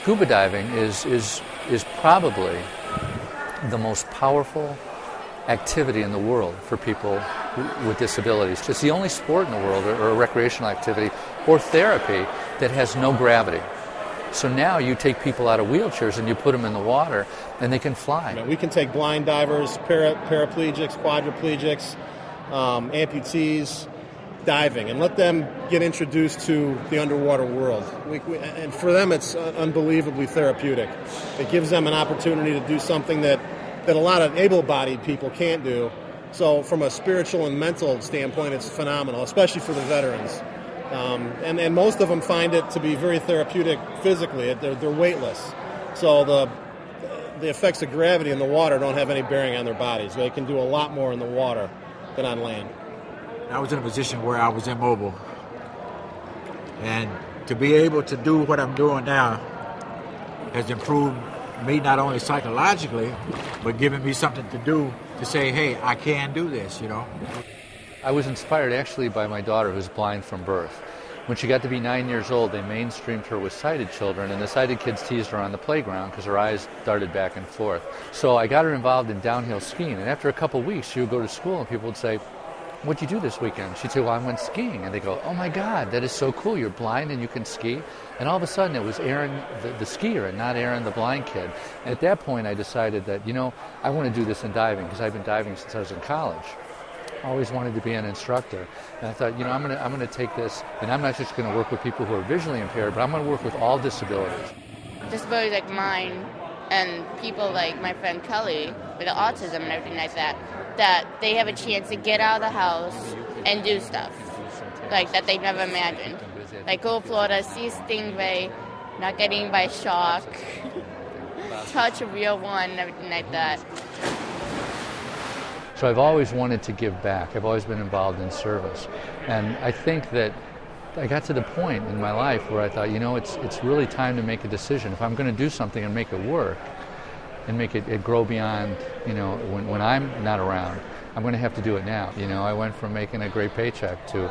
scuba diving is probably the most powerful activity in the world for people with disabilities. It's the only sport in the world, or a recreational activity, or therapy that has no gravity. So now you take people out of wheelchairs and you put them in the water and they can fly. We can take blind divers, paraplegics, quadriplegics, amputees, diving, and let them get introduced to the underwater world. And for them, it's unbelievably therapeutic. It gives them an opportunity to do something that a lot of able-bodied people can't do. So from a spiritual and mental standpoint, it's phenomenal, especially for the veterans. And most of them find it to be very therapeutic physically. They're weightless. So the effects of gravity in the water don't have any bearing on their bodies. They can do a lot more in the water than on land. I was in a position where I was immobile. And to be able to do what I'm doing now has improved me not only psychologically, but giving me something to do to say, hey, I can do this, I was inspired actually by my daughter, who's blind from birth. When she got to be 9 years old, they mainstreamed her with sighted children, and the sighted kids teased her on the playground because her eyes darted back and forth. So I got her involved in downhill skiing, and after a couple of weeks, she would go to school and people would say, "What'd you do this weekend?" She'd say, "Well, I went skiing." And they go, "Oh my God, that is so cool. You're blind and you can ski." And all of a sudden it was Aaron, the skier, and not Aaron, the blind kid. And at that point I decided that, I want to do this in diving because I've been diving since I was in college. I always wanted to be an instructor. And I thought, I'm going to take this, and I'm not just going to work with people who are visually impaired, but I'm going to work with all disabilities. Disabilities like mine and people like my friend Kelly with autism and everything like that they have a chance to get out of the house and do stuff like that they never imagined. Like go to Florida, see a stingray, not get eaten by a shark, touch a real one, and everything like that. So I've always wanted to give back. I've always been involved in service. And I think that I got to the point in my life where I thought, it's really time to make a decision. If I'm going to do something and make it work and make it grow beyond, when I'm not around, I'm going to have to do it now. I went from making a great paycheck to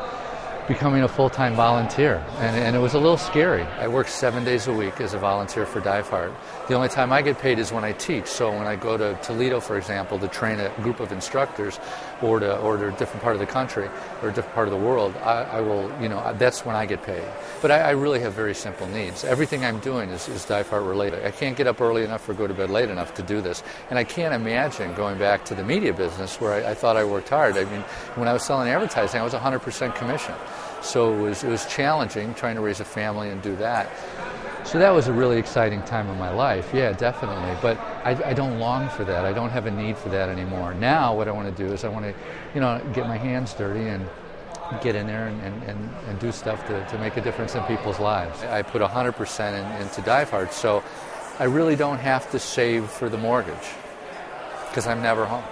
becoming a full-time volunteer, and it was a little scary. I work 7 days a week as a volunteer for Dive Heart. The only time I get paid is when I teach. So when I go to Toledo, for example, to train a group of instructors, or to a different part of the country or a different part of the world, I will, that's when I get paid. But I really have very simple needs. Everything I'm doing is Dive Heart related. I can't get up early enough or go to bed late enough to do this, and I can't imagine going back to the media business where I thought I worked hard. I mean, when I was selling advertising, I was 100% commission. So it was challenging trying to raise a family and do that. So that was a really exciting time in my life, yeah, definitely. But I don't long for that. I don't have a need for that anymore. Now what I want to do is I want to, get my hands dirty and get in there and do stuff to make a difference in people's lives. I put 100% into Dive Heart, so I really don't have to save for the mortgage because I'm never home.